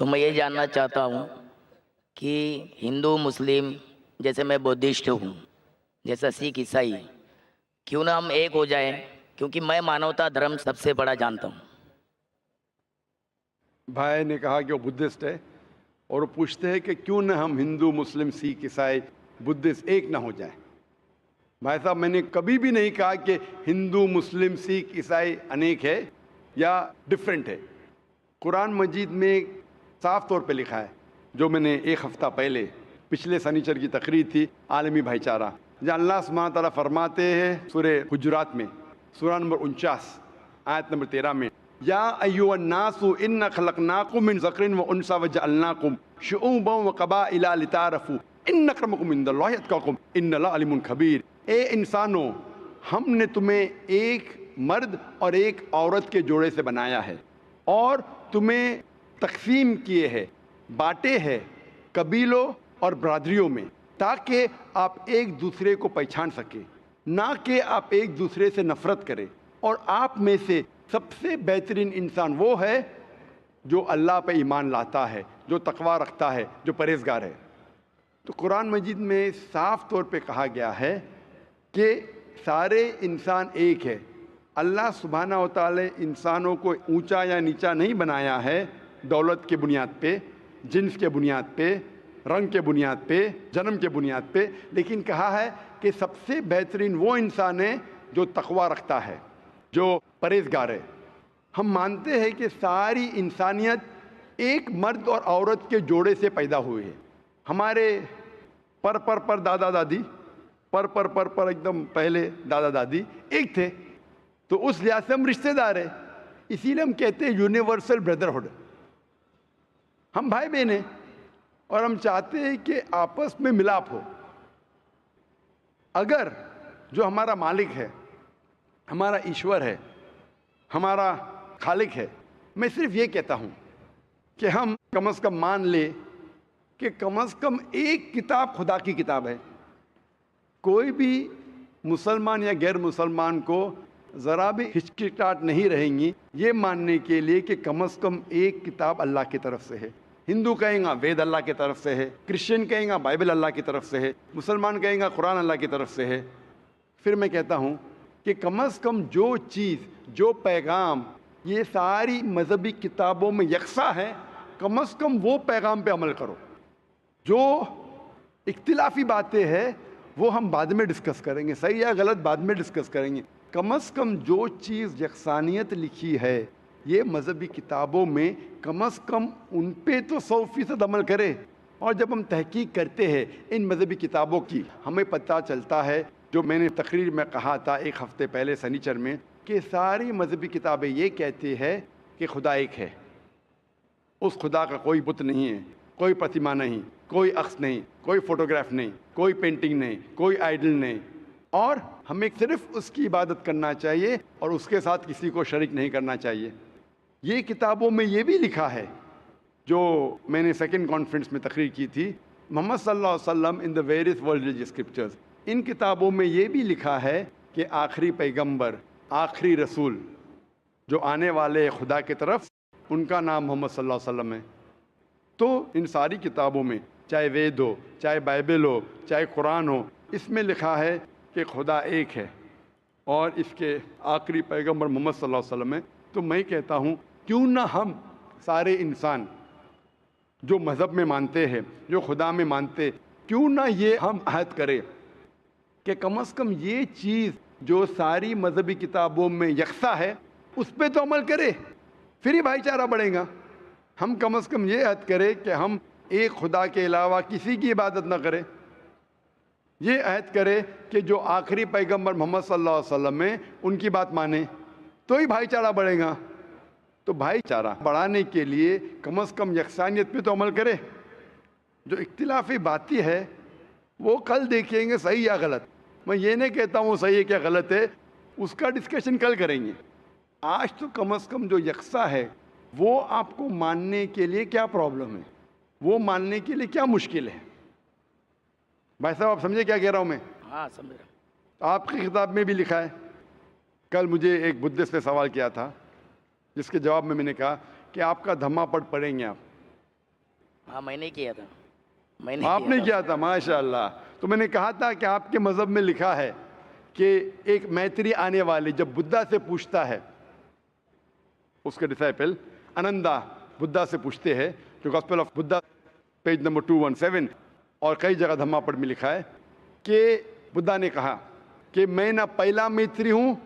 तो मैं ये जानना चाहता हूँ कि हिंदू मुस्लिम, जैसे मैं बुद्धिस्ट हूँ, जैसा सिख ईसाई, क्यों ना हम एक हो जाए, क्योंकि मैं मानवता धर्म सबसे बड़ा जानता हूँ। भाई ने कहा कि वो बुद्धिस्ट है और वो पूछते हैं कि क्यों ना हम हिंदू मुस्लिम सिख ईसाई बुद्धिस्ट एक ना हो जाए। भाई साहब, मैंने कभी भी नहीं कहा कि हिंदू मुस्लिम सिख ईसाई अनेक है या डिफरेंट है। कुरान मजीद में साफ तौर पे लिखा है, जो मैंने एक हफ्ता पहले पिछले शनिचर की तकरीर थी, आलमी भाईचारा, जहाँ अल्लाह सुब्हानहू तआला फरमाते हैं सूरे हुजुरात में, सूरा नंबर 49 आयत नंबर 13 में, या अय्युहन्नासु इन्ना खलकनाकुम मिन ज़करिन व उन्सा व जअलनाकुम शुऊबन व क़बाइला लितारफू इन्न अक्रमकुम इंदल्लाहि अत्क़ाकुम इन्नल्लाह अलीमुन खबीर। ए इंसानों, हमने तुम्हें एक मर्द और एक औरत के जोड़े से बनाया है और तुम्हें तकसीम किए हैं, बांटे हैं कबीलों और बरादरियों में, ताकि आप एक दूसरे को पहचान सके, ना कि आप एक दूसरे से नफरत करें। और आप में से सबसे बेहतरीन इंसान वो है जो अल्लाह पे ईमान लाता है, जो तकवा रखता है, जो परहेजगार है। तो कुरान मजीद में साफ तौर पे कहा गया है कि सारे इंसान एक है। अल्लाह सुब्हानहू तआला इंसानों को ऊंचा या नीचा नहीं बनाया है दौलत के बुनियाद पे, जिन्स के बुनियाद पे, रंग के बुनियाद पे, जन्म के बुनियाद पे, लेकिन कहा है कि सबसे बेहतरीन वो इंसान है जो तकवा रखता है, जो परहेजगार है। हम मानते हैं कि सारी इंसानियत एक मर्द और औरत के जोड़े से पैदा हुई है। हमारे पर दादा दादी, पर एकदम पहले दादा दादी एक थे, तो उस लिहाज से हम रिश्तेदार हैं। इसीलिए हम कहते हैं यूनिवर्सल ब्रदरहुड। हम भाई बहन हैं और हम चाहते हैं कि आपस में मिलाप हो। अगर जो हमारा मालिक है, हमारा ईश्वर है, हमारा खालिक है, मैं सिर्फ ये कहता हूँ कि हम कम से कम मान ले कि कम से कम एक किताब खुदा की किताब है। कोई भी मुसलमान या गैर मुसलमान को ज़रा भी हिचकिचाहट नहीं रहेंगी ये मानने के लिए कि कम से कम एक किताब अल्लाह की तरफ से है। हिंदू कहेंगे वेद अल्लाह की तरफ से है, क्रिश्चियन कहेंगे बाइबल अल्लाह की तरफ से है, मुसलमान कहेंगे कुरान अल्लाह की तरफ से है। फिर मैं कहता हूँ कि कम से कम जो चीज़, जो पैगाम ये सारी मजहबी किताबों में यकसा है, कम से कम वो पैगाम पे अमल करो। जो इख्तिलाफी बातें हैं वो हम बाद में डिस्कस करेंगे, सही या गलत बाद में डिस्कस करेंगे। कम से कम जो चीज़ यकसानियत लिखी है ये मजहबी किताबों में, कम से कम उन पे तो 100% अमल करें। और जब हम तहकीक करते हैं इन मजहबी किताबों की, हमें पता चलता है, जो मैंने तकरीर में कहा था एक हफ्ते पहले शनिचर में, कि सारी मजहबी किताबें ये कहती है कि खुदा एक है। उस खुदा का कोई बुत नहीं है, कोई प्रतिमा नहीं, कोई अक्स नहीं, कोई फोटोग्राफ नहीं, कोई पेंटिंग नहीं, कोई आइडल नहीं, और हमें सिर्फ उसकी इबादत करना चाहिए और उसके साथ किसी को शरीक नहीं करना चाहिए। ये किताबों में ये भी लिखा है, जो मैंने सेकंड कॉन्फ्रेंस में तकरीर की थी, मोहम्मद सल्लल्लाहु अलैहि वसल्लम in the various world religious scriptures. इन किताबों में ये भी लिखा है कि आखिरी पैगंबर, आखिरी रसूल जो आने वाले खुदा की तरफ, उनका नाम मोहम्मद सल्लल्लाहु अलैहि वसल्लम है। तो इन सारी किताबों में, चाहे वेद हो, चाहे बाइबल हो, चाहे कुरान हो, इसमें लिखा है कि खुदा एक है और इसके आखिरी पैगंबर मोहम्मद सल्लल्लाहु अलैहि वसल्लम है। तो मैं कहता हूँ क्यों ना हम सारे इंसान जो मज़हब में मानते हैं, जो खुदा में मानते, क्यों ना ये हम अहद करें कि कम से कम ये चीज़ जो सारी मजहबी किताबों में यकसा है उस पर तो अमल करें, फिर ही भाईचारा बढ़ेगा। हम कम से कम ये अहद करें कि हम एक खुदा के अलावा किसी की इबादत ना करें। ये अहद करें कि जो आखिरी पैगंबर मोहम्मद सल्लल्लाहु अलैहि वसल्लम है उनकी बात माने, तो ही भाईचारा बढ़ेगा। तो भाईचारा बढ़ाने के लिए कम से कम यकसानियत पे तो अमल करें। जो इख्तिलाफी बातें है वो कल देखेंगे सही या गलत। मैं ये नहीं कहता हूँ सही है क्या गलत है, उसका डिस्कशन कल करेंगे। आज तो कम से कम जो यकसा है वो आपको मानने के लिए क्या प्रॉब्लम है, वो मानने के लिए क्या मुश्किल है। भाई साहब, आप समझे क्या कह रहा हूँ मैं? हाँ, समझ रहा। तो आपकी किताब में भी लिखा है। कल मुझे एक बुद्धिस्ट ने सवाल किया था जिसके जवाब में मैंने कहा कि आपका धम्मा पढ़ेंगे आप, हाँ मैंने किया था, मैंने आपने था। किया था, माशाल्लाह। तो मैंने कहा था कि आपके मजहब में लिखा है कि एक मैत्री आने वाले जब बुद्धा से पूछता है, उसके डिसाइपल अनंदा बुद्धा से पूछते हैं, जो gospel of Buddha page number 217 और कई जगह धम्मापड़ में लिखा है कि बुद्धा ने कहा कि मैं ना पहला मैत्री हूँ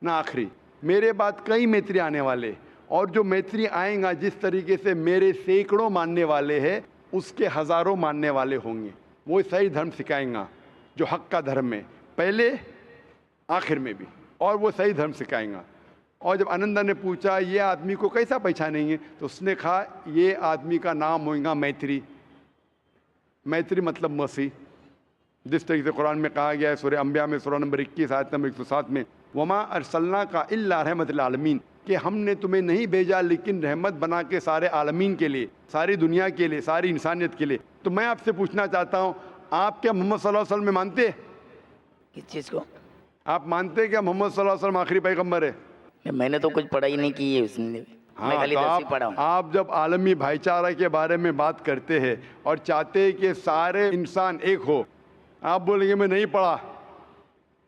ना आखिरी, मेरे बाद कई मैत्री आने वाले, और जो मैत्री आएगा जिस तरीके से मेरे सैकड़ों मानने वाले हैं उसके हज़ारों मानने वाले होंगे। वो सही धर्म सिखाएंगा जो हक का धर्म है, पहले आखिर में भी, और वो सही धर्म सिखाएंगा। और जब आनंदा ने पूछा ये आदमी को कैसा पहचानेंगे, तो उसने कहा ये आदमी का नाम होगा मैत्री। मैत्री मतलब मसीह, जिस तरीके से कुरान में कहा गया है सूरह अंबिया में सूरह नंबर 21 आयत नंबर 107 में, वमा अरसलना का इल्ला रहमतुल आलमीन, कि हमने तुम्हें नहीं भेजा लेकिन रहमत बना के सारे आलमीन के लिए, सारी दुनिया के लिए, सारी इंसानियत के लिए। तो मैं आपसे पूछना चाहता हूँ, आप क्या मोहम्मद सल्लल्लाहु अलैहि वसल्लम में मानते हैं? किस चीज़ को? आप मानते हैं क्या मोहम्मद सल्लल्लाहु अलैहि वसल्लम आखिरी पैगंबर है? मैंने तो कुछ पढ़ाई नहीं की है उसने, मैं हाँ, खाली तो 10वीं पढ़ा हूँ। आप जब आलमी भाईचारा के बारे में बात करते हैं और चाहते हैं कि सारे इंसान एक हो, आप बोलेंगे मैं नहीं पढ़ा,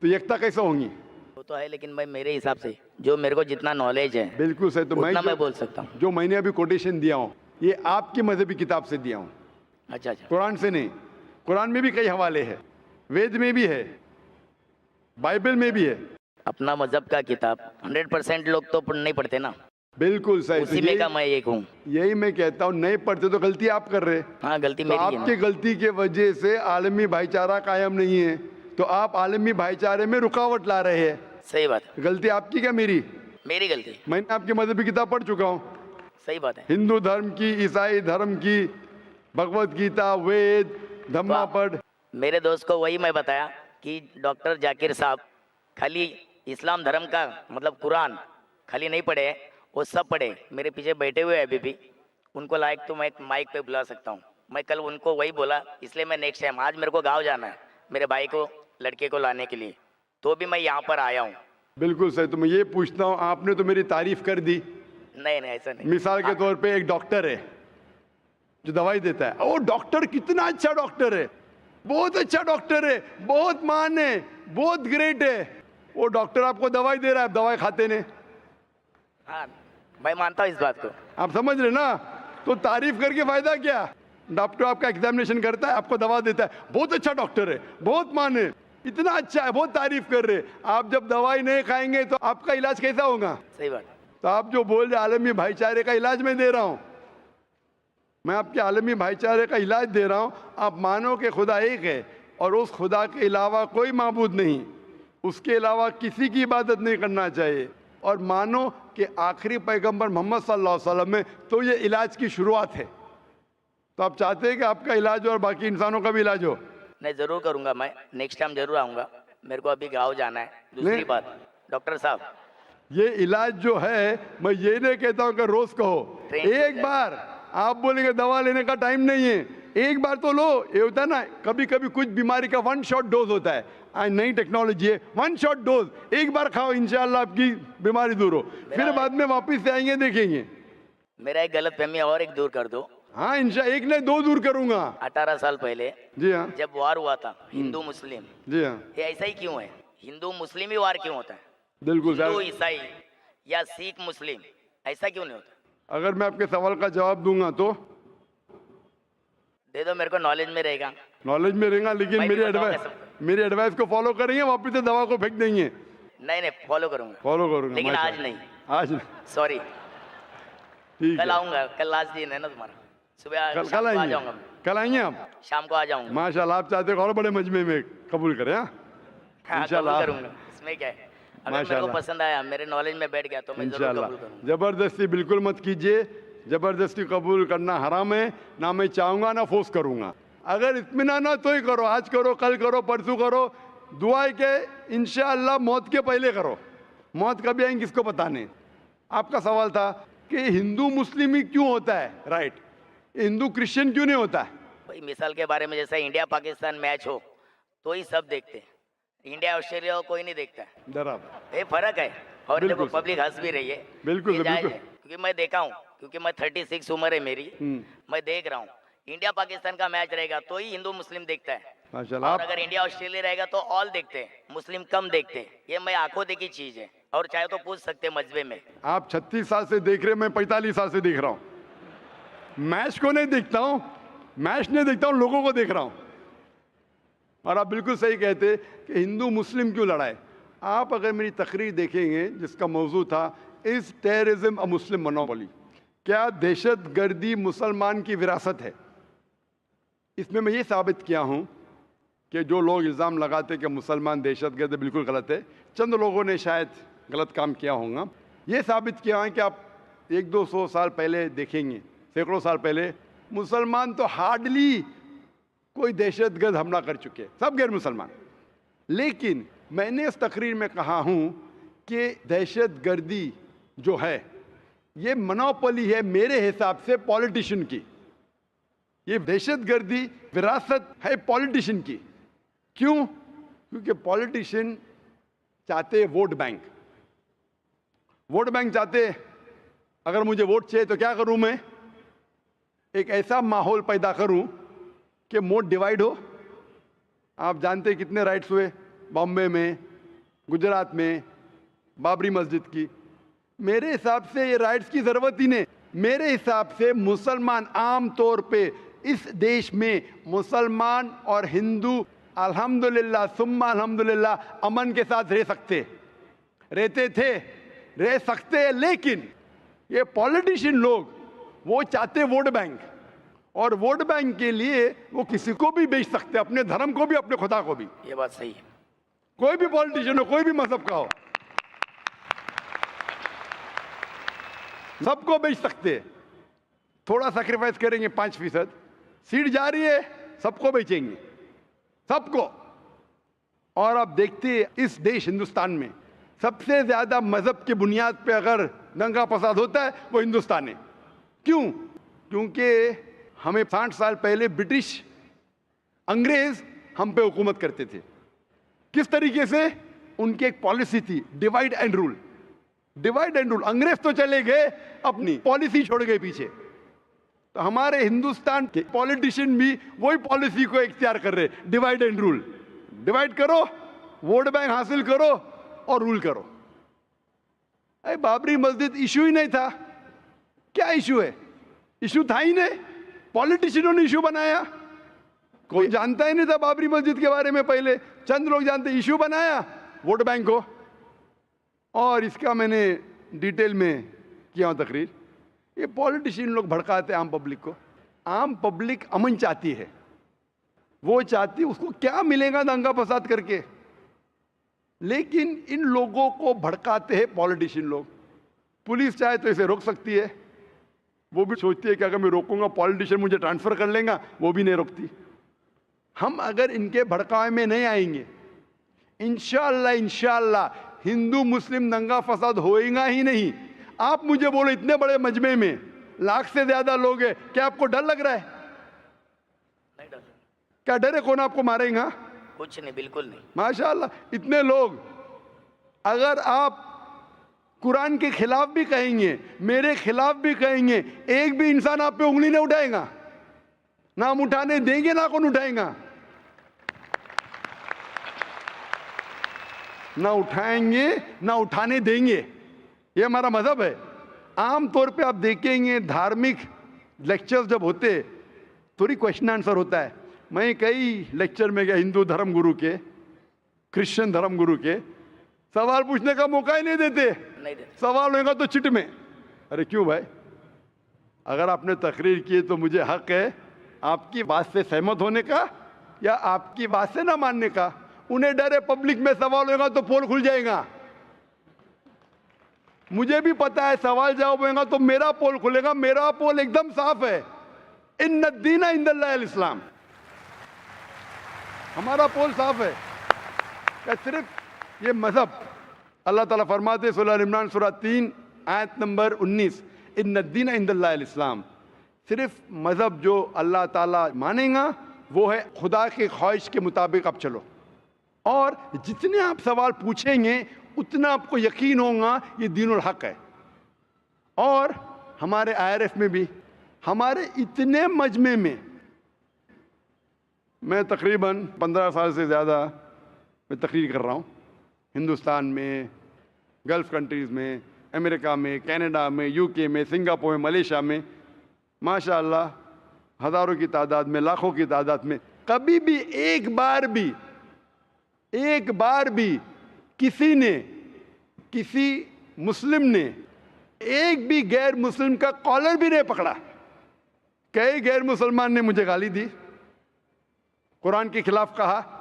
तो एकता कैसे होंगी? वो तो है, लेकिन मैं मेरे हिसाब से जो मेरे को जितना नॉलेज है बिल्कुल सही। तो उतना मैं जो बोल सकता हूँ। जो मैंने अभी कोटेशन दिया हूँ ये आपकी मजहबी किताब से दिया हूँ, अच्छा अच्छा, कुरान से नहीं। कुरान में भी कई हवाले हैं, वेद में भी है, बाइबल में भी है। अपना मजहब का किताब 100% लोग तो नहीं पढ़ते ना, बिल्कुल सही। उसी में का मैं एक हूँ। यही मैं कहता हूँ, नहीं पढ़ते तो गलती आप कर रहे हैं। हाँ गलती तो मेरी है आपकी ना। गलती के वजह से आलमी भाईचारा कायम नहीं है, तो आप आलमी भाईचारे में रुकावट ला रहे हैं। सही बात है, गलती आपकी क्या मेरी? मेरी गलती है। मैंने आपकी मजहबी किताब पढ़ चुका हूँ, सही बात है। हिंदू धर्म की, ईसाई धर्म की, भगवत गीता, वेद, धम्मापढ़। मेरे दोस्त को वही मैं बताया कि डॉक्टर जाकिर साहब खाली इस्लाम धर्म का मतलब कुरान खाली नहीं पढ़े, वो सब पढ़े। मेरे पीछे बैठे हुए हैं अभी भी, उनको लायक तो मैं माइक पे बुला सकता हूँ। मैं कल उनको वही बोला, इसलिए मैं नेक्स्ट टाइम, आज मेरे को गाँव जाना है मेरे भाई को, लड़के को लाने के लिए, तो भी मैं यहाँ पर आया हूँ। बिल्कुल सही। तो मैं ये पूछता हूँ, आपने तो मेरी तारीफ कर दी। नहीं नहीं ऐसा नहीं। मिसाल के तौर पे एक डॉक्टर है जो दवाई देता है, वो डॉक्टर कितना अच्छा डॉक्टर है, बहुत अच्छा डॉक्टर है, बहुत महान है, बहुत ग्रेट है। वो डॉक्टर आपको दवाई दे रहा है, आप दवाई खाते नहीं। हाँ मैं मानता हूँ इस बात को। आप समझ रहे ना? तो तारीफ करके फायदा क्या? डॉक्टर आपका एग्जामिनेशन करता है, आपको दवा देता है, बहुत अच्छा डॉक्टर है, बहुत मान है, इतना अच्छा है, बहुत तारीफ कर रहे। आप जब दवाई नहीं खाएंगे तो आपका इलाज कैसा होगा? सही बात। तो आप जो बोल रहे आलमी भाईचारे का इलाज मैं दे रहा हूं, मैं आपके आलमी भाईचारे का इलाज दे रहा हूं। आप मानो कि खुदा एक है और उस खुदा के अलावा कोई माबूद नहीं, उसके अलावा किसी की इबादत नहीं करना चाहिए, और मानो कि आखिरी पैगंबर मोहम्मद सल्लल्लाहु अलैहि वसल्लम में, तो ये इलाज की शुरुआत है। तो आप चाहते हैं कि आपका इलाज हो और बाकी इंसानों का भी इलाज हो? नहीं जरूर करूंगा, मैं नेक्स्ट टाइम जरूर आऊंगा। मेरे को अभी गाँव जाना है। दूसरी नहीं। बात डॉक्टर साहब, ये इलाज जो है, मैं ये नहीं कहता हूं कि रोज कहो, ट्रेन एक से बार आप बोलेंगे दवा लेने का टाइम नहीं है, एक बार तो लो। ये होता है ना, कभी कभी कुछ बीमारी का 1 शॉट डोज होता है, आज नई टेक्नोलॉजी है, 1 शॉट डोज, एक बार खाओ, इंशाल्लाह आपकी बीमारी दूर हो, फिर बाद में वापस से आएंगे देखेंगे। मेरा एक गलत फहमी और एक दूर कर दो। हाँ इंशाल्लाह, एक नहीं 2 दूर करूंगा। 18 साल पहले जी हाँ, जब वार हुआ था हिंदू मुस्लिम, जी हाँ, ये ऐसा ही क्यों है? हिंदू मुस्लिम ही वार क्यों होता है? बिल्कुल हिंदू सर। ईसाई या सिख मुस्लिम ऐसा क्यों नहीं होता? अगर मैं आपके सवाल का जवाब दूंगा तो दे दो, मेरे को नॉलेज में रहेगा। नॉलेज में रहेगा, लेकिन मैं भी बताऊंगा सबको। मेरी एडवाइस को फॉलो करेंगे, वापस से दवा को फेंक देंगे? नहीं नहीं फॉलो करूंगा, फॉलो करूंगा, लेकिन आज माशाल्लाह। नहीं, आज नहीं। सॉरी। ठीक कल है, आऊंगा, कल लास्ट दिन है ना तुम्हारा, सुबह कल शाम को आ आएंगे, जाऊंगा मैं। कल आएंगे आप? शाम को आ जाऊंगा। माशाल्लाह, आप चाहते हो और बड़े मजमे में कबूल करें? हाँ हाँ इंशाल्लाह। कबूल करूंगा, इसमें क्या है? अगर मेरे को माशाल्लाह। पसंद आया, मेरे नॉलेज में बैठ गया तो मैं जरूर इंशाल्लाह। कबूल करूंगा। जबरदस्ती बिल्कुल मत कीजिए, जबरदस्ती कबूल करना हराम है, ना मैं चाहूंगा ना फोर्स करूंगा। अगर इत्मीनान हो तो ही करो, आज करो, कल करो, परसों करो, दुआ है कि इंशाअल्लाह मौत के पहले करो। मौत कभी आएंगी किसको पता नहीं। आपका सवाल था कि हिंदू मुस्लिम ही क्यों होता है, राइट, हिंदू क्रिश्चियन क्यों नहीं होता है? भाई मिसाल के बारे में जैसे इंडिया पाकिस्तान मैच हो तो ही सब देखते हैं, इंडिया ऑस्ट्रेलिया को कोई नहीं देखता है। बराबर, ये फर्क है, और देखो बिल्कुल सर। पब्लिक हंस भी रही है, बिल्कुल ये सर, जायज़ बिल्कुल। है, क्योंकि मैं देखा हूँ क्योंकि मैं 36 उम्र है मेरी, मैं देख रहा हूँ इंडिया पाकिस्तान का मैच रहेगा तो ही हिंदू मुस्लिम देखता है, माशाल्लाह। और आप अगर इंडिया ऑस्ट्रेलिया रहेगा तो ऑल देखते हैं, मुस्लिम कम देखते हैं। ये मैं आंखों देखी चीज है, और चाहे तो पूछ सकते हैं मजबे में। आप 36 साल से देख रहे हैं, मैं 45 साल से देख रहा हूँ। मैच को नहीं देखता हूँ, मैच नहीं देखता हूँ, लोगों को देख रहा हूँ। और आप बिल्कुल सही कहते कि हिंदू मुस्लिम क्यों लड़ाए। आप अगर मेरी तकरीर देखेंगे जिसका मौजू था is terrorism a Muslim monopoly, क्या दहशतगर्दी मुसलमान की विरासत है, इसमें मैं ये साबित किया हूँ कि जो लोग इल्ज़ाम लगाते कि मुसलमान दहशतगर्द है, बिल्कुल गलत है। चंद लोगों ने शायद गलत काम किया होगा। ये साबित किया है कि आप 100-200 साल पहले देखेंगे, सैकड़ों साल पहले मुसलमान तो हार्डली कोई दहशतगर्द हमला कर चुके, सब गैर मुसलमान। लेकिन मैंने इस तकरीर में कहा हूँ कि दहशतगर्दी जो है ये मोनोपोली है मेरे हिसाब से पॉलिटिशियन की। ये दहशतगर्दी विरासत है पॉलिटिशियन की। क्यों? क्योंकि पॉलिटिशियन चाहते वोट बैंक, वोट बैंक चाहते। अगर मुझे वोट चाहिए तो क्या करूं मैं? एक ऐसा माहौल पैदा करूं कि वोट डिवाइड हो। आप जानते हैं कितने राइट्स हुए बॉम्बे में, गुजरात में, बाबरी मस्जिद की। मेरे हिसाब से ये राइट्स की ज़रूरत ही नहीं। मेरे हिसाब से मुसलमान आम तौर पे इस देश में मुसलमान और हिंदू अल्हम्दुलिल्लाह सुम्मा अल्हम्दुलिल्लाह अमन के साथ रह सकते, रहते थे, रह सकते। लेकिन ये पॉलिटिशियन लोग वो चाहते वोट बैंक, और वोट बैंक के लिए वो किसी को भी बेच सकते, अपने धर्म को भी, अपने खुदा को भी। ये बात सही है। कोई भी पॉलिटिशियन हो, कोई भी मजहब का हो, सबको बेच सकते। थोड़ा सैक्रिफाइस करेंगे 5%, सीट जा रही है, सबको बेचेंगे, सबको। और आप देखते हैं इस देश हिंदुस्तान में सबसे ज्यादा मजहब की बुनियाद पे अगर दंगा फसाद होता है वो हिंदुस्तान है। क्यों? क्योंकि हमें 60 साल पहले ब्रिटिश अंग्रेज हम पे हुकूमत करते थे। किस तरीके से? उनकी एक पॉलिसी थी divide and rule. Divide and rule. अंग्रेज तो चले गए, अपनी पॉलिसी छोड़ गए पीछे। तो हमारे हिंदुस्तान के पॉलिटिशियन भी वही पॉलिसी को इख्तियार कर रहे, डिवाइड एंड रूल। डिवाइड करो, वोट बैंक हासिल करो और रूल करो। अरे बाबरी मस्जिद इशू ही नहीं था। क्या इशू है? इशू था ही नहीं, पॉलिटिशियनों ने इशू बनाया। कोई जानता ही नहीं था बाबरी मस्जिद के बारे में, पहले चंद लोग जानते, इशू बनाया वोट बैंक को। और इसका मैंने डिटेल में किया तकरीर। ये पॉलिटिशियन लोग भड़काते आम पब्लिक को। आम पब्लिक अमन चाहती है, वो चाहती, उसको क्या मिलेगा दंगा फसाद करके। लेकिन इन लोगों को भड़काते हैं पॉलिटिशियन लोग। पुलिस चाहे तो इसे रोक सकती है, वो भी सोचती है कि अगर मैं रोकूंगा पॉलिटिशियन मुझे ट्रांसफर कर लेगा, वो भी नहीं रोकती। हम अगर इनके भड़कावे में नहीं आएंगे, इंशाअल्लाह इंशाअल्लाह हिंदू मुस्लिम दंगा फसाद होएगा ही नहीं। आप मुझे बोलो, इतने बड़े मजमे में लाख से ज्यादा लोग हैं, क्या आपको डर लग रहा है? नहीं डर। क्या डर है? कौन आपको मारेगा? कुछ नहीं, बिल्कुल नहीं। माशाअल्लाह इतने लोग। अगर आप कुरान के खिलाफ भी कहेंगे, मेरे खिलाफ भी कहेंगे, एक भी इंसान आप पे उंगली नहीं उठाएगा। ना हम उठाने देंगे, ना कौन उठाएगा। ना उठाएंगे, ना उठाने देंगे। ये हमारा मजहब है। आम तौर पे आप देखेंगे धार्मिक लेक्चर्स जब होते थोड़ी क्वेश्चन आंसर होता है। मैं कई लेक्चर में गया हिंदू धर्म गुरु के, क्रिश्चियन धर्म गुरु के, सवाल पूछने का मौका ही नहीं देते। नहीं देते। सवाल होगा तो चिट में। अरे क्यों भाई? अगर आपने तकरीर की तो मुझे हक है आपकी बात से सहमत होने का या आपकी बात से ना मानने का। उन्हें डर है पब्लिक में सवाल होगा तो पोल खुल जाएगा। मुझे भी पता है सवाल जवाब होगा तो मेरा पोल खुलेगा। मेरा पोल एकदम साफ है, इन्ना दीना इंदल्लाह इस्लाम। हमारा पोल साफ है। क्या सिर्फ ये मजहब? अल्लाह ताला फरमाते सूरह इमरान सूरह 3 आयत नंबर 19, इन्ना दीना इंदल्लाह इस्लाम। सिर्फ मजहब जो अल्लाह ताला मानेगा वो है खुदा के ख्वाहिश के मुताबिक आप चलो। और जितने आप सवाल पूछेंगे उतना आपको यकीन होगा ये दीनुल हक है। और हमारे IRF में भी, हमारे इतने मजमे में, मैं तकरीबन 15 साल से ज़्यादा मैं तकरीर कर रहा हूँ, हिंदुस्तान में, गल्फ़ कंट्रीज़ में, अमेरिका में, कनाडा में, UK में, सिंगापुर में, मलेशिया में, माशाअल्लाह हज़ारों की तादाद में, लाखों की तादाद में, कभी भी एक बार भी किसी ने, किसी मुस्लिम ने एक भी गैर मुस्लिम का कॉलर भी नहीं पकड़ा। कई गैर मुसलमान ने मुझे गाली दी, कुरान के खिलाफ कहा,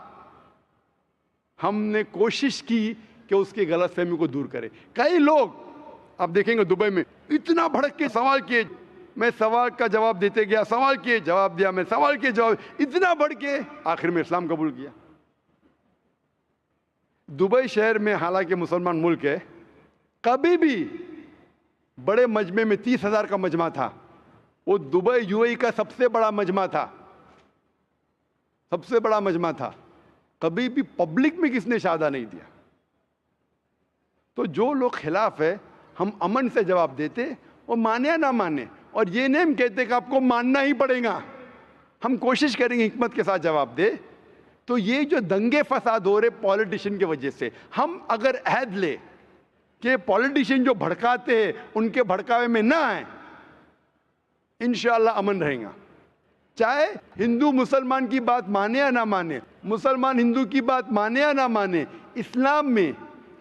हमने कोशिश की कि उसकी गलतफहमी को दूर करें। कई लोग आप देखेंगे दुबई में इतना भड़क के सवाल किए, मैं सवाल का जवाब देते गया, सवाल किए जवाब दिया, मैं सवाल किए जवाब, इतना बढ़ के आखिर में इस्लाम कबूल किया। दुबई शहर में हालांकि मुसलमान मुल्क है, कभी भी बड़े मजमे में 30,000 का मजमा था, वो दुबई UAE का सबसे बड़ा मजमा था, सबसे बड़ा मजमा था, कभी भी पब्लिक में किसने शादा नहीं दिया। तो जो लोग खिलाफ है, हम अमन से जवाब देते, वो माने या ना माने, और ये नहीं हम कहते कि आपको मानना ही पड़ेगा, हम कोशिश करेंगे हिकमत के साथ जवाब दे। तो ये जो दंगे फसाद हो रहे पॉलिटिशियन की वजह से, हम अगर अहद ले कि पॉलिटिशियन जो भड़काते हैं उनके भड़कावे में ना आए, इंशाअल्लाह अमन रहेगा। चाहे हिंदू मुसलमान की बात माने या ना माने, मुसलमान हिंदू की बात माने या ना माने, इस्लाम में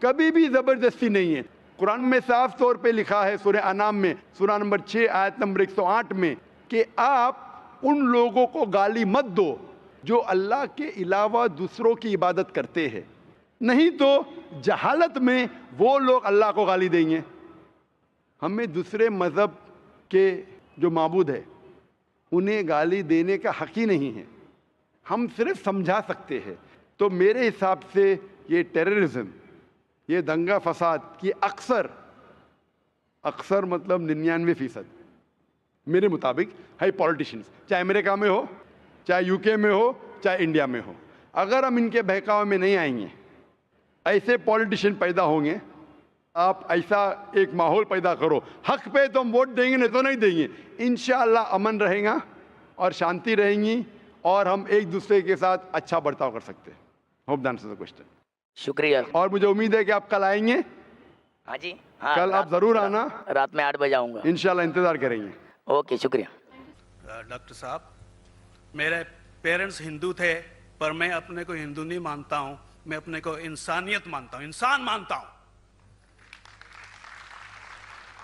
कभी भी ज़बरदस्ती नहीं है। कुरान में साफ तौर पे लिखा है सूरह अनाम में, सूरह नंबर 6 आयत नंबर 108 में, कि आप उन लोगों को गाली मत दो जो अल्लाह के अलावा दूसरों की इबादत करते हैं, नहीं तो जहालत में वो लोग अल्लाह को गाली देंगे। हमें दूसरे मज़हब के जो माबूद है उन्हें गाली देने का हक़ ही नहीं है, हम सिर्फ समझा सकते हैं। तो मेरे हिसाब से ये टेररिज्म, ये दंगा फसाद की अक्सर मतलब 99% मेरे मुताबिक है पॉलिटिशियंस, चाहे अमेरिका में हो, चाहे UK में हो, चाहे इंडिया में हो। अगर हम इनके बहकावे में नहीं आएंगे, ऐसे पॉलिटिशियन पैदा होंगे, आप ऐसा एक माहौल पैदा करो, हक पे तो हम वोट देंगे, नहीं तो नहीं देंगे, इंशाअल्लाह अमन रहेगा और शांति रहेंगी और हम एक दूसरे के साथ अच्छा बर्ताव कर सकते हैं। Hope that answers the question. शुक्रिया। और मुझे उम्मीद है कि आप कल आएंगे। हाँ जी, हाँ, कल आप ज़रूर आना, रात में 8 बजे आऊँगा, इंशाअल्लाह इंतज़ार करेंगे। ओके, शुक्रिया। डॉक्टर साहब, मेरे पेरेंट्स हिंदू थे, पर मैं अपने को हिंदू नहीं मानता हूँ, मैं अपने को इंसानियत मानता हूँ, इंसान मानता हूँ।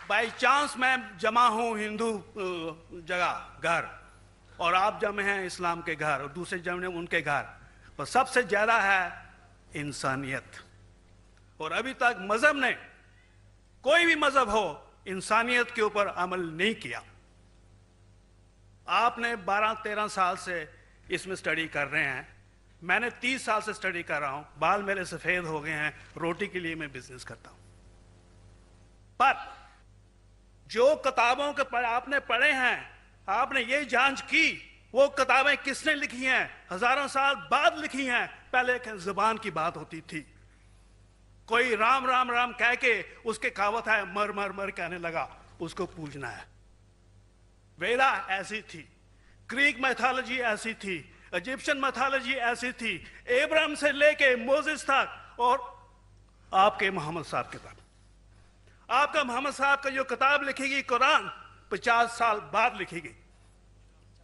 बाई चांस मैं जमा हूँ हिंदू जगह घर, और आप जमे हैं इस्लाम के घर, और दूसरे जमे उनके घर, पर सबसे ज़्यादा है इंसानियत। और अभी तक मज़हब ने, कोई भी मज़हब हो, इंसानियत के ऊपर अमल नहीं किया। आपने 12-13 साल से इसमें स्टडी कर रहे हैं, मैंने 30 साल से स्टडी कर रहा हूं, बाल मेरे सफ़ेद हो गए हैं, रोटी के लिए मैं बिजनेस करता हूं। पर जो किताबों के आपने पढ़े हैं, आपने ये जांच की वो किताबें किसने लिखी हैं? हजारों साल बाद लिखी हैं। पहले एक जुबान की बात होती थी, कोई राम राम राम कह के उसके कहावत है मर मर मर कहने लगा, उसको पूजना है। वेदा ऐसी थी, ग्रीक मैथोलॉजी ऐसी थी, इजिप्शियन मैथोलॉजी ऐसी थी, इब्राहिम से लेके मोसेस तक, और आपके मोहम्मद साहब के तक। आपका मोहम्मद साहब का जो किताब लिखेगी कुरान 50 साल बाद लिखेगी,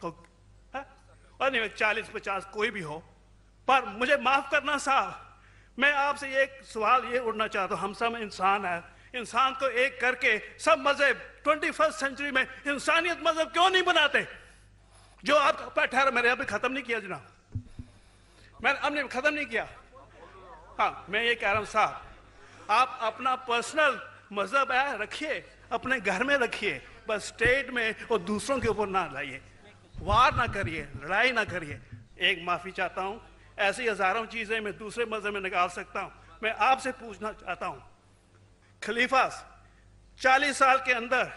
तो और नहीं 40-50 कोई भी हो। पर मुझे माफ करना साहब, मैं आपसे एक सवाल ये उड़ना चाहता हूं, हम सब इंसान है, इंसान को एक करके सब मजहब 21st सेंचुरी में इंसानियत मजहब क्यों नहीं बनाते? जो आप ठहरा, मैंने अभी खत्म नहीं किया जनाब, मैंने हमने खत्म नहीं किया। हाँ, मैं ये कह रहा हूं साहब, आप अपना पर्सनल मजहब है रखिए, अपने घर में रखिए, बस स्टेट में और दूसरों के ऊपर ना लाइए, वार ना करिए, लड़ाई ना करिए। एक माफी चाहता हूं, ऐसी हजारों चीजें मैं दूसरे मजहब में निकाल सकता हूं। मैं आपसे पूछना चाहता हूं, खलीफा 40 साल के अंदर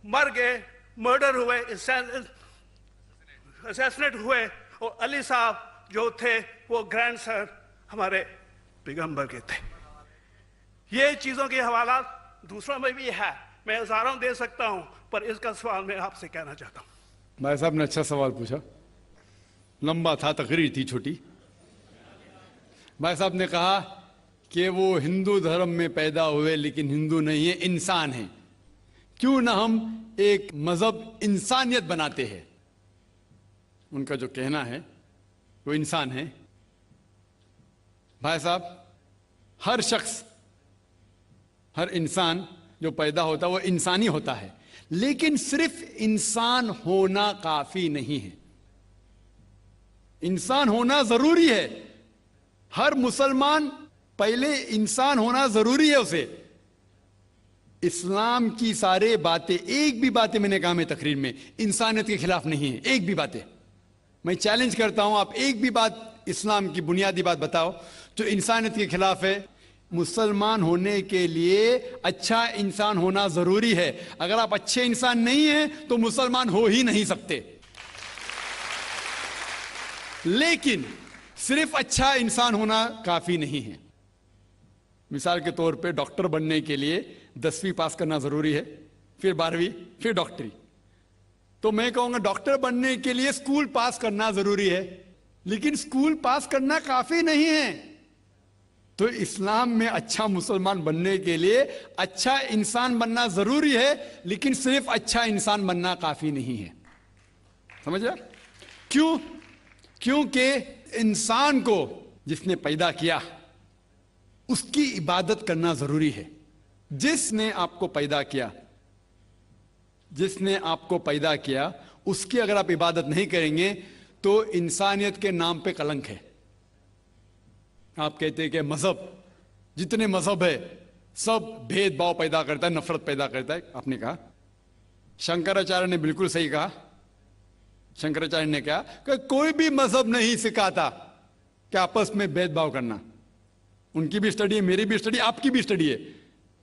मर गए, मर्डर हुए, असैसिनेट हुए, और अली साहब जो थे वो ग्रैंडसन हमारे पैगंबर के थे। ये चीजों के हवाला दूसरों में भी है, मैं उदाहरण दे सकता हूं, पर इसका सवाल मैं आपसे कहना चाहता हूं। भाई साहब ने अच्छा सवाल पूछा, लंबा था, तकरीर थी छोटी। भाई साहब ने कहा कि वो हिंदू धर्म में पैदा हुए लेकिन हिंदू नहीं है, इंसान है। क्यों ना हम एक मजहब इंसानियत बनाते हैं। उनका जो कहना है वो इंसान है। भाई साहब, हर शख्स, हर इंसान जो पैदा होता है वो इंसानी होता है, लेकिन सिर्फ इंसान होना काफी नहीं है। इंसान होना जरूरी है। हर मुसलमान पहले इंसान होना जरूरी है उसे। इस्लाम की सारे बातें, एक भी बातें मैंने कहा मैं तकरीर में, इंसानियत के खिलाफ नहीं है। एक भी बातें मैं चैलेंज करता हूं, आप एक भी बात इस्लाम की बुनियादी बात बताओ जो इंसानियत के खिलाफ है। मुसलमान होने के लिए अच्छा इंसान होना जरूरी है। अगर आप अच्छे इंसान नहीं हैं तो मुसलमान हो ही नहीं सकते। लेकिन सिर्फ अच्छा इंसान होना काफी नहीं है। मिसाल के तौर पे डॉक्टर बनने के लिए 10वीं पास करना जरूरी है, फिर 12वीं, फिर डॉक्टरी। तो मैं कहूंगा डॉक्टर बनने के लिए स्कूल पास करना जरूरी है, लेकिन स्कूल पास करना काफी नहीं है। तो इस्लाम में अच्छा मुसलमान बनने के लिए अच्छा इंसान बनना जरूरी है, लेकिन सिर्फ अच्छा इंसान बनना काफी नहीं है। समझ रहे? क्यों? क्योंकि इंसान को जिसने पैदा किया उसकी इबादत करना जरूरी है। जिसने आपको पैदा किया, जिसने आपको पैदा किया, उसकी अगर आप इबादत नहीं करेंगे तो इंसानियत के नाम पे कलंक है। आप कहते हैं कि मजहब, जितने मजहब है सब भेदभाव पैदा करता है, नफरत पैदा करता है। आपने कहा, शंकराचार्य ने बिल्कुल सही कहा। शंकराचार्य ने कहा कि कोई भी मजहब नहीं सिखाता कि आपस में भेदभाव करना। उनकी भी स्टडी है, मेरी भी स्टडी, आपकी भी स्टडी है।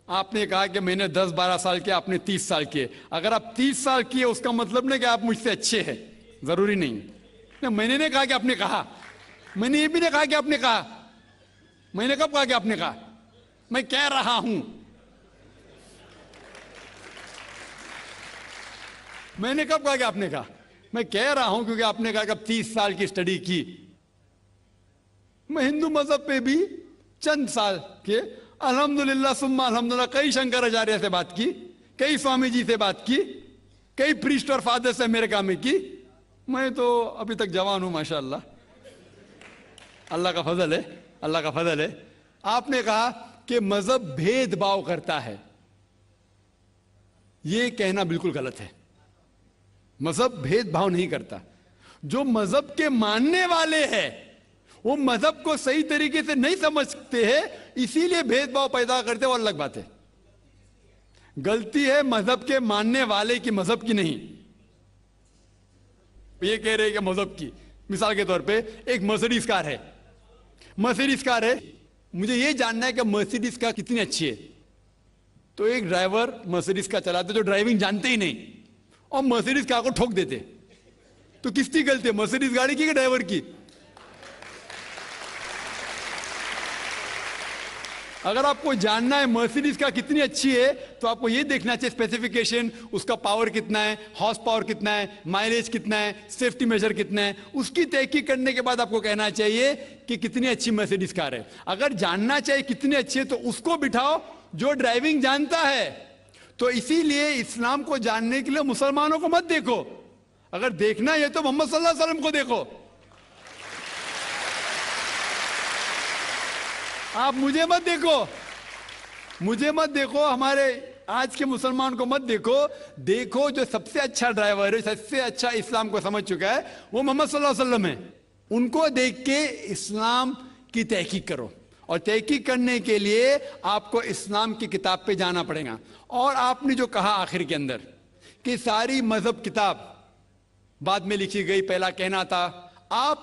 आपने कहा कि मैंने 10-12 साल किए, आपने 30 साल किए। अगर आप 30 साल किए उसका मतलब नहीं कि आप मुझसे अच्छे हैं, जरूरी नहीं। मैंने नहीं कहा कि आपने कहा, मैंने ये भी नहीं कहा कि आपने कहा। मैंने कब कहा कि आपने कहा? मैं कह रहा हूं, मैंने कब कहा कि आपने कहा? मैं कह रहा हूं क्योंकि आपने कहा कि अब 30 साल की स्टडी की। मैं हिंदू मजहब पे भी चंद साल के, अल्हम्दुलिल्लाह सुम्मा अल्हम्दुलिल्लाह, कई शंकराचार्य से बात की, कई स्वामी जी से बात की, कई प्रीस्ट और फादर से अमेरिका में की। मैं तो अभी तक जवान हूं माशाअल्लाह, अल्लाह का फजल है, अल्लाह का फजल है। आपने कहा कि मजहब भेदभाव करता है, यह कहना बिल्कुल गलत है। मजहब भेदभाव नहीं करता। जो मजहब के मानने वाले हैं वो मजहब को सही तरीके से नहीं समझते हैं, इसीलिए भेदभाव पैदा करते हैं, और अलग बात है। गलती है मजहब के मानने वाले की, मजहब की नहीं। ये कह रहे हैं कि मजहब की, मिसाल के तौर पे एक मर्सिडीज कार है, मर्सिडीज कार है, मुझे ये जानना है कि मर्सिडीज कार कितनी अच्छी है। तो एक ड्राइवर मर्सिडीज कार चलाते जो ड्राइविंग जानते ही नहीं और मर्सिडीज कार को ठोक देते, तो किसकी गलती है, मर्सिडीज गाड़ी की कि ड्राइवर की? अगर आपको जानना है मर्सिडीज का कितनी अच्छी है तो आपको यह देखना चाहिए स्पेसिफिकेशन, उसका पावर कितना है, हॉर्स पावर कितना है, माइलेज कितना है, सेफ्टी मेजर कितना है। उसकी तहकीक करने के बाद आपको कहना चाहिए कि कितनी अच्छी मर्सिडीज कार है। अगर जानना चाहिए कितनी अच्छी है तो उसको बिठाओ जो ड्राइविंग जानता है। तो इसीलिए इस्लाम को जानने के लिए मुसलमानों को मत देखो, अगर देखना है तो मोहम्मद सल्लल्लाहु अलैहि वसल्लम को देखो। आप मुझे मत देखो, मुझे मत देखो, हमारे आज के मुसलमान को मत देखो। देखो जो सबसे अच्छा ड्राइवर है, सबसे अच्छा इस्लाम को समझ चुका है, वो मोहम्मद सल्लल्लाहु अलैहि वसल्लम है। उनको देख के इस्लाम की तहकीक करो, और तहकीक करने के लिए आपको इस्लाम की किताब पे जाना पड़ेगा। और आपने जो कहा आखिर के अंदर कि सारी मजहब किताब बाद में लिखी गई, पहला कहना था, आप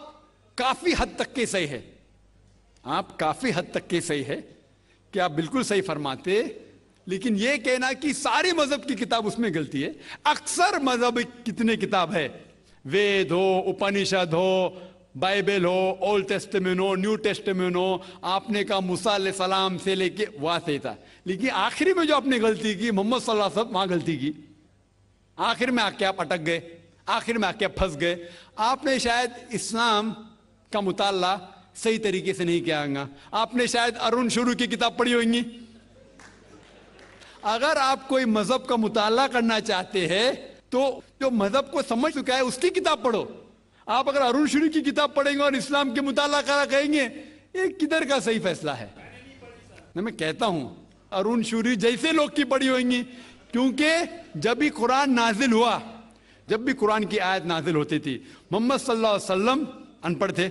काफी हद तक के सही है, आप काफी हद तक के सही है कि आप बिल्कुल सही फरमाते, लेकिन यह कहना कि सारी मजहब की किताब, उसमें गलती है। अक्सर मजहब कितने किताब है, वेद हो, उपनिषद हो, बाइबल हो, ओल्ड टेस्टामेंट हो, न्यू टेस्टामेंट हो, आपने कहा मूसा अलैहिस्सलाम से लेके वहां सही था, लेकिन आखिरी में जो आपने गलती की मोहम्मद सल्लल्लाहु अलैहि वसल्लम, वहां गलती की। आखिर में आके आप अटक गए, आखिर में आके आप फंस गए। आपने शायद इस्लाम का मुताला सही तरीके से नहीं किया होगा। आपने शायद अरुण शुरू की किताब पढ़ी होगी। अगर आप कोई मजहब का मुताला करना चाहते हैं तो जो मजहब को समझ चुका है उसकी किताब पढ़ो। आप अगर अरुण शुरू की किताब पढ़ेंगे और इस्लाम के मुताला करा कहेंगे, ये किधर का सही फैसला है? मैं कहता हूं अरुण शुरी जैसे लोग की पढ़ी होंगी, क्योंकि जब भी कुरान नाजिल हुआ, जब भी कुरान की आयत नाजिल होती थी, मोहम्मद सल्लल्लाहु अलैहि वसल्लम अनपढ़ थे।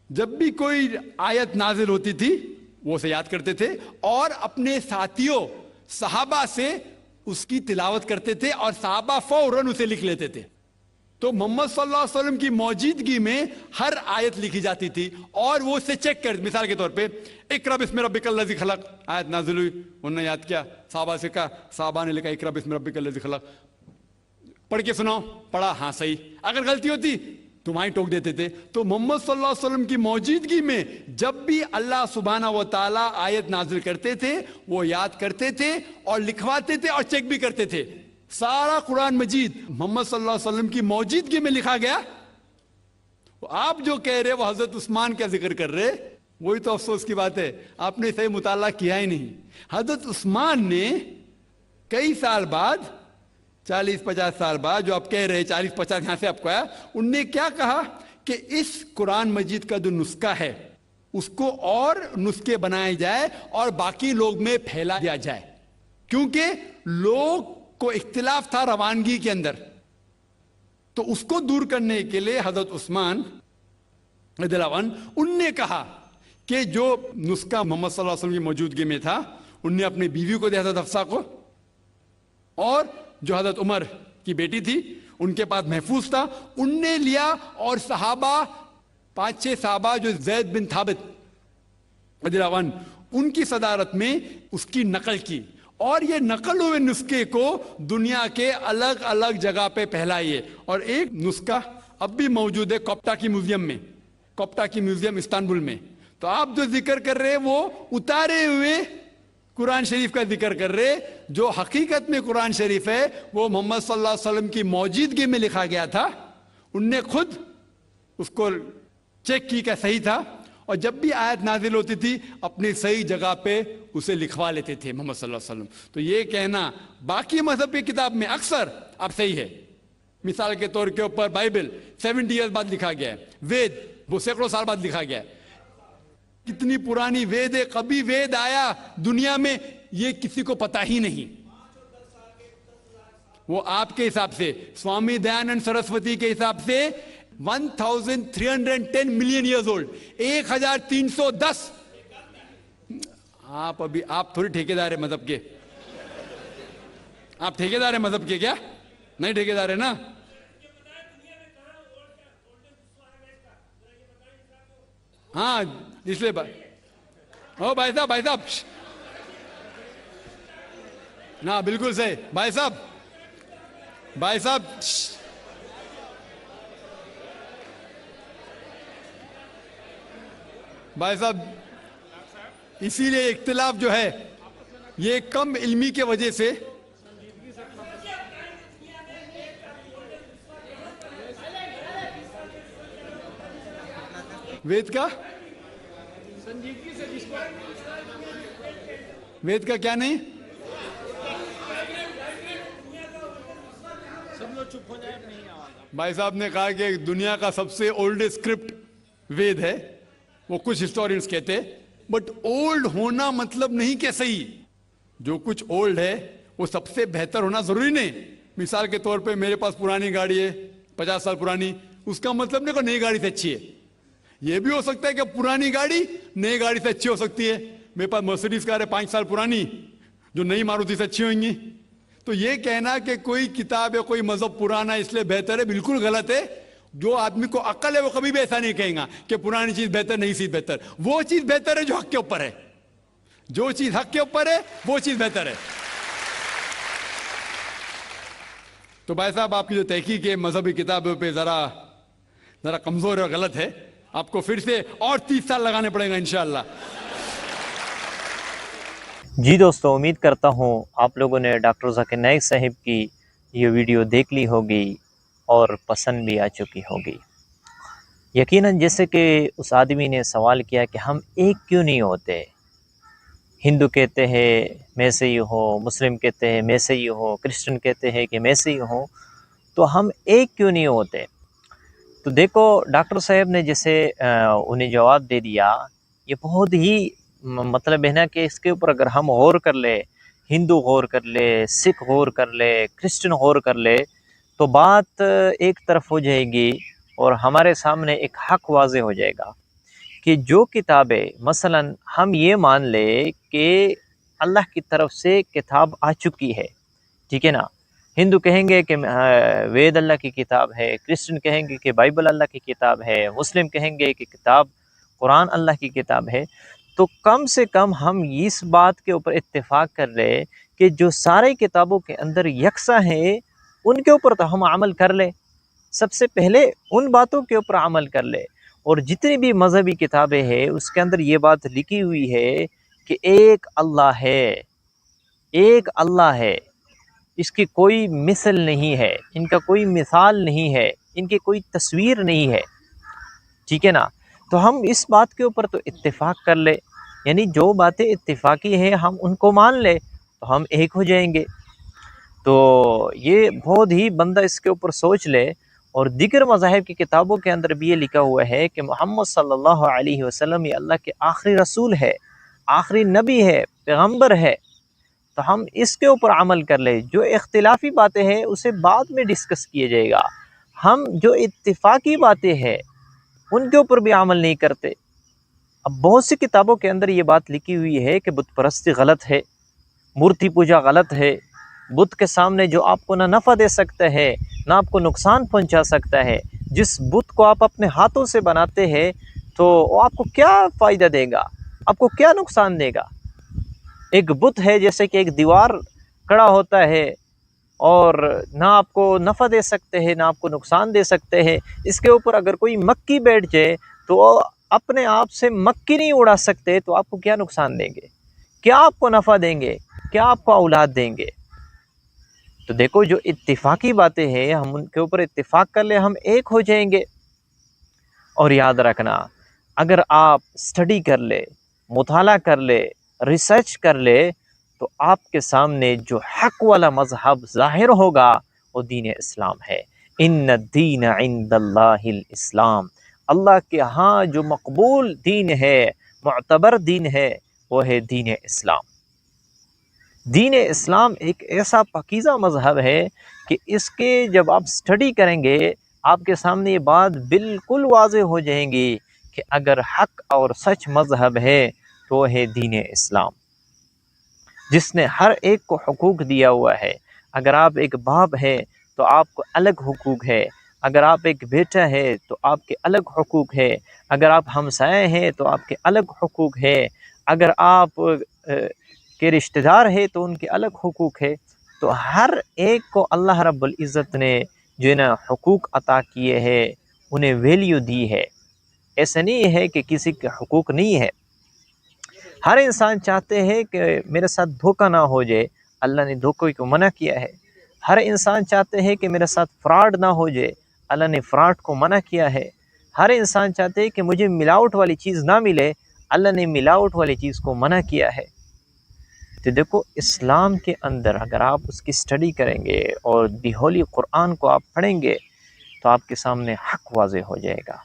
जब भी कोई आयत नाजिल होती थी वो उसे याद करते थे और अपने साथियों सहाबा से उसकी तिलावत करते थे और सहाबा फौरन उसे लिख लेते थे। तो मोहम्मद सल्लल्लाहु अलैहि वसल्लम की मौजूदगी में हर आयत लिखी जाती थी और वो उसे चेक कर, मिसाल के तौर पे इक़रा बिस्मि रब्बिकल लज़ी खलक़ आयत नाज़िल हुई, उन्होंने याद किया, साहबा से कहा, साहबा ने लिखा इक़रा बिस्मि रब्बिकल लज़ी खलक़, पढ़ के सुनाओ, पढ़ा, हाँ सही। अगर गलती होती तुम्हारी टोक देते थे। तो मोहम्मद सल्लल्लाहु अलैहि वसल्लम की मौजूदगी में जब भी अल्लाह सुब्हाना व तआला आयत नाजिल करते थे वो याद करते थे और लिखवाते थे और चेक भी करते थे। सारा कुरान मजीद मोहम्मद सल्लल्लाहु अलैहि वसल्लम की मौजूदगी में लिखा गया। आप जो कह रहे वो हजरत उस्मान का जिक्र कर रहे, वही तो अफसोस की बात है, आपने सही मुताला किया ही नहीं। हजरत उस्मान ने कई साल बाद, 40-50 साल बाद, जो आप कह रहे 40-50 यहां से आपको आया, उनने क्या कहा कि इस कुरान मजीद का जो नुस्खा है उसको और नुस्खे बनाए जाए और बाकी लोग में फैला दिया जाए, क्योंकि लोग को इख्तिलाफ था रवानगी के अंदर। तो उसको दूर करने के लिए हजरत उस्मान रज़ियल्लाहु अन्हु उनने कहा कि जो नुस्खा मोहम्मद सल्लल्लाहु अलैहि वसल्लम की मौजूदगी में था, उनने अपनी बीवी को दिया हजरत हफ्सा को, और जो हजरत उमर की बेटी थी उनके पास महफूज था, उनने लिया, और सहाबा 5-6 सहाबा जो ज़ैद बिन थाबित रज़ियल्लाहु अन्हु उनकी सदारत में उसकी नकल की, और ये नकल हुए नुस्खे को दुनिया के अलग अलग जगह पे फैलाइए। और एक नुस्खा अब भी मौजूद है कोप्टा की म्यूजियम में, कोप्टा की म्यूजियम इस्तांबुल में। तो आप जो जिक्र कर रहे हैं वो उतारे हुए कुरान शरीफ का जिक्र कर रहे, जो हकीकत में कुरान शरीफ है वो मोहम्मद सल्लल्लाहु अलैहि वसल्लम की मौजूदगी में लिखा गया था। उनने खुद उसको चेक की क्या सही था, और जब भी आयत नाजिल होती थी अपनी सही जगह पे उसे लिखवा लेते थे मोहम्मद सल्लल्लाहु अलैहि वसल्लम। तो ये कहना बाकी मजहब की किताब में अक्सर अब सही है। मिसाल के तौर के ऊपर बाइबल 70 ईयर्स बाद लिखा गया है, वेद वो सैकड़ों साल बाद लिखा गया है। कितनी पुरानी वेद है, कभी वेद आया दुनिया में ये किसी को पता ही नहीं। वो आपके हिसाब से, स्वामी दयानंद सरस्वती के हिसाब से 1310 मिलियन ईयर्स ओल्ड, 1310। आप अभी, आप थोड़ी ठेकेदार है मजहब के, आप ठेकेदार है मजहब के क्या? नहीं ठेकेदार है ना। हाँ इसलिए ओ भाई साहब ना, बिल्कुल सही भाई साहब भाई साहब, इसीलिए इख्तिलाफ जो है ये कम इल्मी के वजह से, वेद का वेद का क्या नहीं, सब लोग चुप हो जाए, नहीं आवाज। भाई साहब ने कहा कि दुनिया का सबसे ओल्डेस्ट स्क्रिप्ट वेद है, वो कुछ हिस्टोरियंस कहते, बट ओल्ड होना मतलब नहीं कि सही। जो कुछ ओल्ड है वो सबसे बेहतर होना जरूरी नहीं। मिसाल के तौर पे मेरे पास पुरानी गाड़ी है 50 साल पुरानी, उसका मतलब नहीं कि नई गाड़ी से अच्छी है। ये भी हो सकता है कि पुरानी गाड़ी नई गाड़ी से अच्छी हो सकती है। मेरे पास मर्सिडीज कार है 5 साल पुरानी, जो नई मारुति से अच्छी होंगी। तो ये कहना कि कोई किताब या कोई मजहब पुराना इसलिए बेहतर है, बिल्कुल गलत है। जो आदमी को अक्ल है वो कभी भी ऐसा नहीं कहेगा कि पुरानी चीज बेहतर, नई चीज बेहतर। वो चीज बेहतर है जो हक के ऊपर है, जो चीज हक के ऊपर है वो चीज बेहतर है। तो भाई साहब, आपकी जो तहकीक है मजहबी किताबों पे जरा ज़रा कमज़ोर और गलत है, आपको फिर से और 30 साल लगाने पड़ेगा इंशाअल्लाह। जी दोस्तों, उम्मीद करता हूँ आप लोगों ने डॉक्टर ज़ाकिर नाइक साहिब की ये वीडियो देख ली होगी और पसंद भी आ चुकी होगी। यकीनन जैसे कि उस आदमी ने सवाल किया कि हम एक क्यों नहीं होते। हिंदू कहते हैं मैं से ही हो, मुस्लिम कहते हैं मैं से ही हो, क्रिश्चियन कहते हैं कि मैं से ही हो, तो हम एक क्यों नहीं होते। तो देखो डॉक्टर साहब ने जैसे उन्हें जवाब दे दिया, ये बहुत ही मतलब है ना कि इसके ऊपर अगर हम गौर कर ले, हिंदू गौर कर ले, सिख गौर कर ले, क्रिश्चियन गौर कर ले, तो बात एक तरफ हो जाएगी और हमारे सामने एक हक वाज़े हो जाएगा कि जो किताबें मसलन हम ये मान ले कि अल्लाह की तरफ से किताब आ चुकी है, ठीक है ना। हिंदू कहेंगे कि वेद अल्लाह की किताब है, क्रिश्चियन कहेंगे कि बाइबल अल्लाह की किताब है, मुस्लिम कहेंगे कि किताब कुरान अल्लाह की किताब है। तो कम से कम हम इस बात के ऊपर इत्तेफाक कर ले कि जो सारे किताबों के अंदर यकसा है उनके ऊपर तो हम अमल कर ले। सबसे पहले उन बातों के ऊपर अमल कर ले। और जितनी भी मज़हबी किताबें हैं उसके अंदर ये बात लिखी हुई है कि एक अल्लाह है, एक अल्लाह है, इसकी कोई मिसल नहीं है, इनका कोई मिसाल नहीं है, इनकी कोई तस्वीर नहीं है, ठीक है ना। तो हम इस बात के ऊपर तो इत्तेफाक कर ले, यानी जो बातें इत्तेफाकी हैं हम उनको मान ले तो हम एक हो जाएंगे। तो ये बहुत ही बंदा इसके ऊपर सोच ले। और दीगर मज़ाहिब की किताबों के अंदर भी ये लिखा हुआ है कि मोहम्मद सल्लल्लाहु अलैहि वसल्लम ये अल्लाह के आखिरी रसूल है, आखिरी नबी है, पैगम्बर है। तो हम इसके ऊपर अमल कर ले। जो इख्तिलाफी बातें हैं उसे बाद में डिस्कस किया जाएगा। हम जो इत्तिफाकी बातें हैं उनके ऊपर भी अमल नहीं करते। अब बहुत सी किताबों के अंदर ये बात लिखी हुई है कि बुत परस्ती गलत है, मूर्ति पूजा गलत है, बुत के सामने जो आपको ना नफ़ा दे सकता है ना आपको नुकसान पहुंचा सकता है, जिस बुत को आप अपने हाथों से बनाते हैं तो वो आपको क्या फ़ायदा देगा, आपको क्या नुकसान देगा। एक बुत है जैसे कि एक दीवार खड़ा होता है और ना आपको नफ़ा दे सकते हैं ना आपको नुकसान दे सकते हैं। इसके ऊपर अगर कोई मक्खी बैठ जाए तो वो अपने आप से मक्खी नहीं उड़ा सकते, तो आपको क्या नुकसान देंगे, क्या आपको नफ़ा देंगे, क्या आपको औलाद देंगे। तो देखो जो इत्तिफाकी बातें हैं हम उनके ऊपर इत्तिफाक कर ले, हम एक हो जाएंगे। और याद रखना, अगर आप स्टडी कर ले, मुताला कर ले, रिसर्च कर ले, तो आपके सामने जो हक वाला मज़हब ज़ाहिर होगा वो दीन इस्लाम है। इन्न दीन इंदल्लाहिल इस्लाम, अल्लाह के यहाँ जो मकबूल दीन है, मुअतबर दीन है, वो है दीन इस्लाम। दीन इस्लाम एक ऐसा पाकीज़ा मज़हब है कि इसके जब आप स्टडी करेंगे आपके सामने ये बात बिल्कुल वाज़े हो जाएंगी कि अगर हक और सच मज़हब है तो है दीन इस्लाम, जिसने हर एक को हुकूक दिया हुआ है। अगर आप एक बाप है तो आपको अलग हुकूक है, अगर आप एक बेटा है तो आपके अलग हुकूक है, अगर आप हमसाए हैं तो आपके अलग हुकूक है, अगर आप के रिश्तेदार है तो उनके अलग हुकूक है। तो हर एक को अल्लाह रब्बुल इज़्ज़त ने जो है ना हुकूक अता किए हैं, उन्हें वैल्यू दी है। ऐसा नहीं है कि किसी के हुकूक नहीं है। हर इंसान चाहते हैं कि मेरे साथ धोखा ना हो जाए, अल्लाह ने धोखे को मना किया है। हर इंसान चाहते हैं कि मेरे साथ फ्रॉड ना हो जाए, अल्लाह ने फ्रॉड को मना किया है। हर इंसान चाहते हैं कि मुझे मिलावट वाली चीज़ ना मिले, अल्लाह ने मिलावट वाली चीज़ को मना किया है। तो देखो इस्लाम के अंदर अगर आप उसकी स्टडी करेंगे और दी होली कुरान को आप पढ़ेंगे तो आपके सामने हक वाज़े हो जाएगा।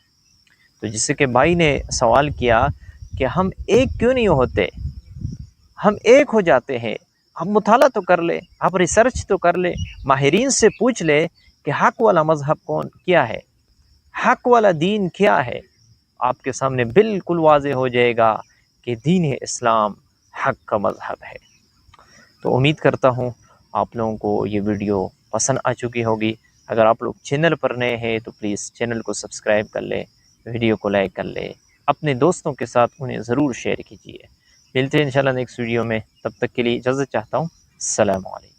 तो जिससे कि भाई ने सवाल किया कि हम एक क्यों नहीं होते, हम एक हो जाते हैं। हम मुताला तो कर ले, आप रिसर्च तो कर ले, माहिरीन से पूछ ले कि हक वाला मज़हब कौन क्या है, हक वाला दीन क्या है। आपके सामने बिल्कुल वाज़े हो जाएगा कि दीन इस्लाम हक का मज़हब है। तो उम्मीद करता हूँ आप लोगों को ये वीडियो पसंद आ चुकी होगी। अगर आप लोग चैनल पर नए हैं तो प्लीज़ चैनल को सब्सक्राइब कर ले, वीडियो को लाइक कर ले, अपने दोस्तों के साथ उन्हें ज़रूर शेयर कीजिए। मिलते हैं इंशाल्लाह नेक्स्ट वीडियो में, तब तक के लिए इजाज़त चाहता हूँ। अस्सलामु अलैकुम।